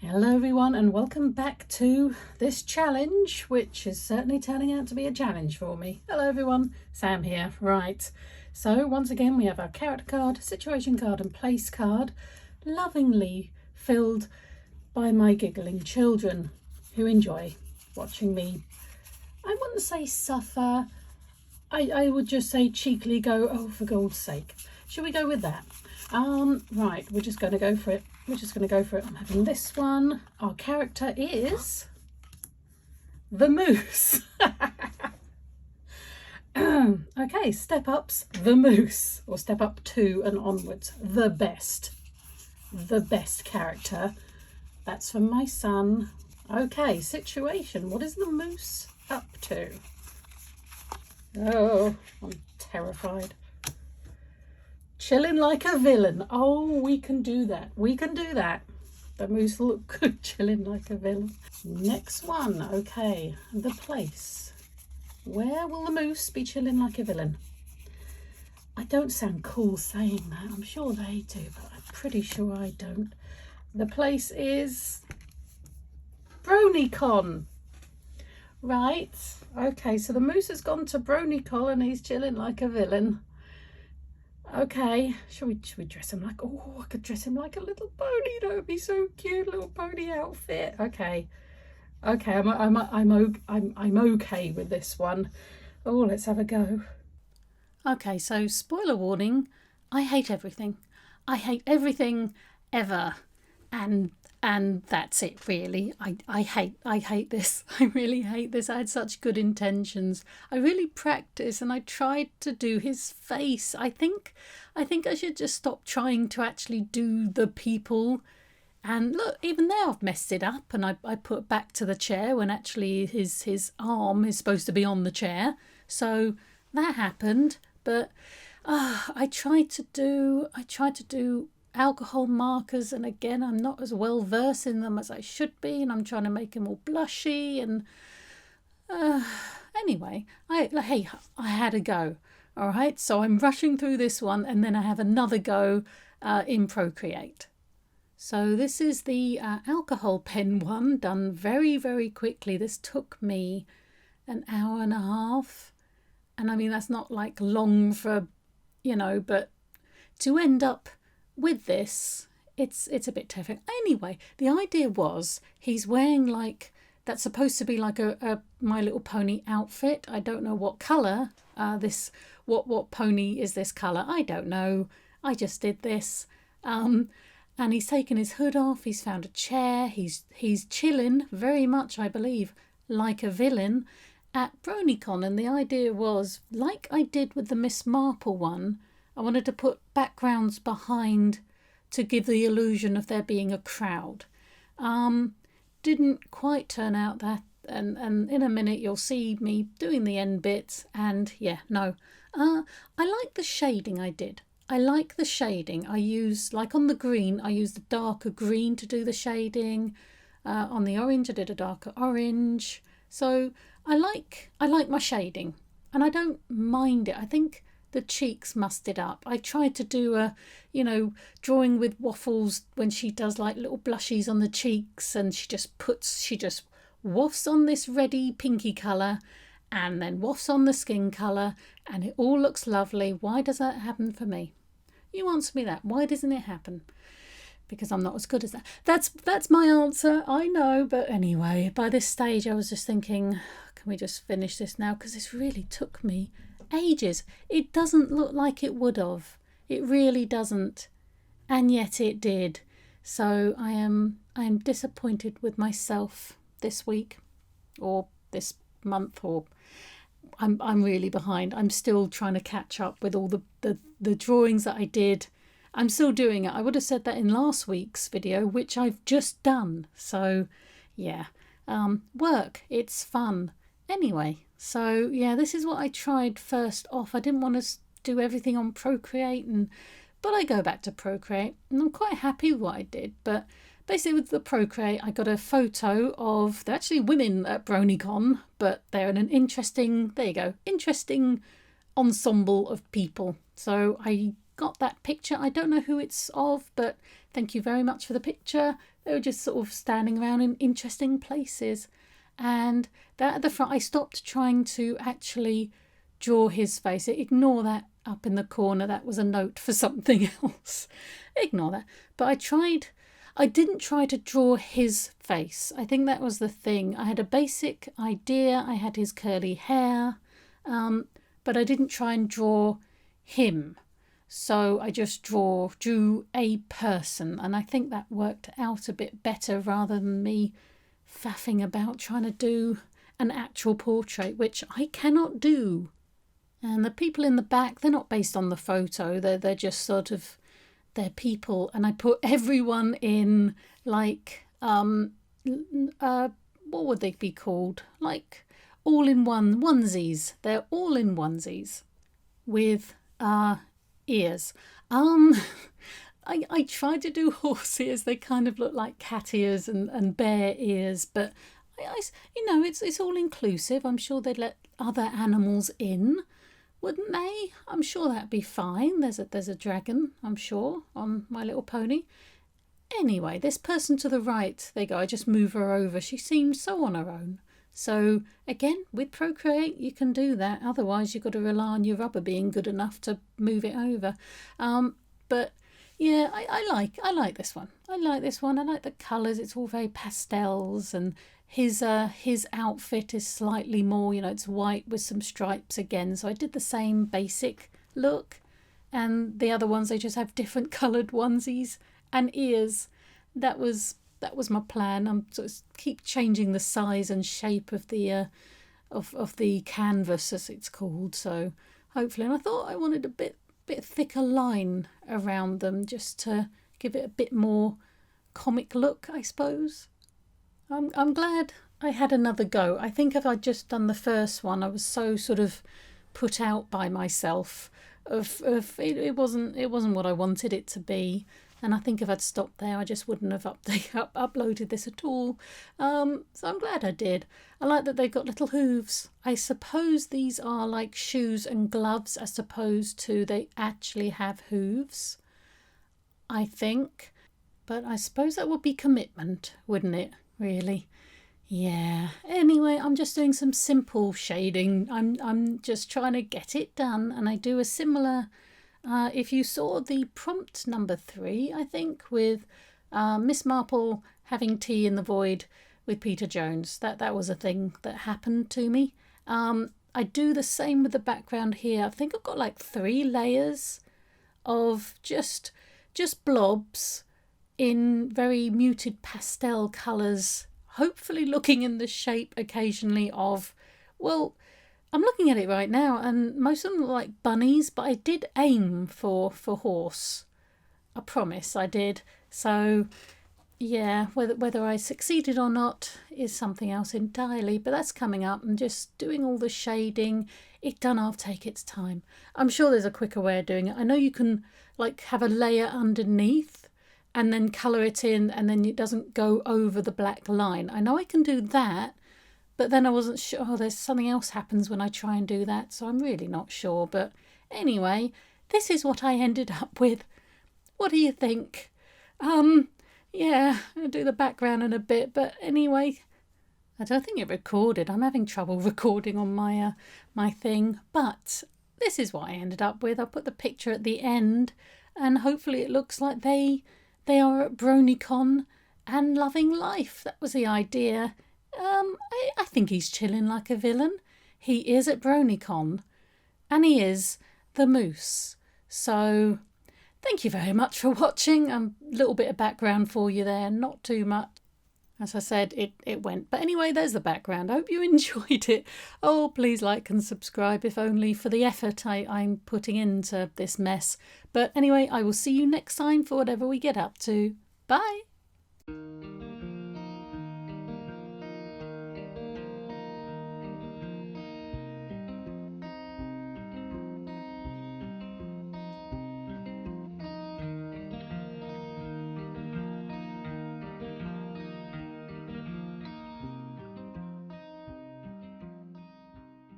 Hello everyone and welcome back to this challenge, which is certainly turning out to be a challenge for me. Hello everyone, Sam here. Right, so once again we have our character card, situation card and place card, lovingly filled by my giggling children who enjoy watching me, I wouldn't say suffer, I would just say cheekily go, oh for God's sake. Should we go with that? Right, we're just going to go for it. I'm having this one. Our character is the moose. Okay, step ups, the moose, or step up 2 and onwards. The best character. That's from my son. Okay, situation. What is the moose up to? Oh, I'm terrified. Chilling like a villain. Oh, we can do that. The moose will look good chilling like a villain. Next one. Okay, the place. Where will the moose be chilling like a villain? I don't sound cool saying that. I'm sure they do, but I'm pretty sure I don't. The place is BronyCon. Right. Okay, so the moose has gone to BronyCon and he's chilling like a villain. Okay, should we dress him like, oh, I could dress him like a little pony. That would be so cute, little pony outfit. Okay, I'm okay with this one. Oh, let's have a go. Okay, so spoiler warning, I hate everything. I hate everything ever, and that's it really. I hate this. I really hate this. I had such good intentions. I really practiced and I tried to do his face. I think I should just stop trying to actually do the people. And look, even there I've messed it up, and I put it back to the chair when actually his arm is supposed to be on the chair. So that happened. But I tried to do alcohol markers, and again I'm not as well versed in them as I should be, and I'm trying to make them all blushy, and anyway, I had a go. All right, so I'm rushing through this one and then I have another go in Procreate. So this is the alcohol pen one, done very, very quickly. This took me an hour and a half, and I mean that's not like long for, but to end up with this, it's a bit terrifying. Anyway, the idea was he's wearing that's supposed to be like a My Little Pony outfit. I don't know what colour what pony is this colour. I don't know. I just did this. And he's taken his hood off. He's found a chair. He's chilling very much, I believe, like a villain at BronyCon. And the idea was, like I did with the Miss Marple one, I wanted to put backgrounds behind to give the illusion of there being a crowd. Didn't quite turn out that, and in a minute you'll see me doing the end bits, and yeah, no. I like the shading I did. I like the shading. I use, like on the green, I used a darker green to do the shading. On the orange, I did a darker orange. So I like my shading, and I don't mind it. I think the cheeks mussed it up. I tried to do a, drawing with waffles when she does like little blushies on the cheeks, and she just wafts on this reddy pinky colour and then wafts on the skin colour, and it all looks lovely. Why does that happen for me? You answer me that. Why doesn't it happen? Because I'm not as good as that. That's my answer, I know. But anyway, by this stage I was just thinking, can we just finish this now? Because this really took me ages. It doesn't look like it would have. It really doesn't, and yet it did. So I am disappointed with myself this week, or this month, or I'm really behind. I'm still trying to catch up with all the drawings that I did. I'm still doing it. I would have said that in last week's video, which I've just done. So yeah, work, it's fun. Anyway, so yeah, this is what I tried first off. I didn't want to do everything on Procreate, but I go back to Procreate, and I'm quite happy with what I did. But basically with the Procreate, I got a photo of, they're actually women at BronyCon, but they're in an interesting ensemble of people. So I got that picture. I don't know who it's of, but thank you very much for the picture. They were just sort of standing around in interesting places. And that at the front, I stopped trying to actually draw his face. Ignore that up in the corner. That was a note for something else. Ignore that. But I didn't try to draw his face. I think that was the thing. I had a basic idea. I had his curly hair, but I didn't try and draw him. So I just drew a person, and I think that worked out a bit better rather than me faffing about trying to do an actual portrait, which I cannot do. And the people in the back, they're not based on the photo. They're just sort of, they're people. And I put everyone in like what would they be called? Like all in one onesies. They're all in onesies with ears. I tried to do horse ears. They kind of look like cat ears and bear ears, but it's all inclusive. I'm sure they'd let other animals in, wouldn't they? I'm sure that'd be fine. There's a dragon, I'm sure, on My Little Pony. Anyway, this person to the right, there you go. I just move her over. She seems so on her own. So again, with Procreate, you can do that. Otherwise, you've got to rely on your rubber being good enough to move it over. But yeah, I like this one. I like this one. I like the colours. It's all very pastels, and his outfit is slightly more, it's white with some stripes again. So I did the same basic look, and the other ones, they just have different coloured onesies and ears. That was my plan. I'm sort of keep changing the size and shape of the canvas, as it's called. So hopefully, and I thought I wanted a bit thicker line around them just to give it a bit more comic look, I suppose. I'm glad I had another go. I think if I'd just done the first one, I was so sort of put out by myself. It wasn't what I wanted it to be. And I think if I'd stopped there, I just wouldn't have uploaded this at all. So I'm glad I did. I like that they've got little hooves. I suppose these are like shoes and gloves as opposed to they actually have hooves, I think. But I suppose that would be commitment, wouldn't it, really? Yeah. Anyway, I'm just doing some simple shading. I'm just trying to get it done, and I do a similar... if you saw the prompt number 3, I think, with Miss Marple having tea in the void with Peter Jones, that was a thing that happened to me. I do the same with the background here. I think I've got like 3 layers of just blobs in very muted pastel colours, hopefully looking in the shape occasionally of, well, I'm looking at it right now, and most of them look like bunnies, but I did aim for horse. I promise I did. So, yeah, whether I succeeded or not is something else entirely, but that's coming up. I'm just doing all the shading. It does half take its time. I'm sure there's a quicker way of doing it. I know you can like have a layer underneath and then colour it in, and then it doesn't go over the black line. I know I can do that. But then I wasn't sure. Oh, there's something else happens when I try and do that. So I'm really not sure. But anyway, this is what I ended up with. What do you think? Yeah, I'll do the background in a bit. But anyway, I don't think it recorded. I'm having trouble recording on my my thing. But this is what I ended up with. I'll put the picture at the end. And hopefully it looks like they are at BronyCon and loving life. That was the idea. I think he's chilling like a villain. He is at BronyCon, and he is the moose. So thank you very much for watching. A little bit of background for you there, not too much. As I said, it went. But anyway, there's the background. I hope you enjoyed it. Oh, please like and subscribe, if only for the effort I'm putting into this mess. But anyway, I will see you next time for whatever we get up to. Bye.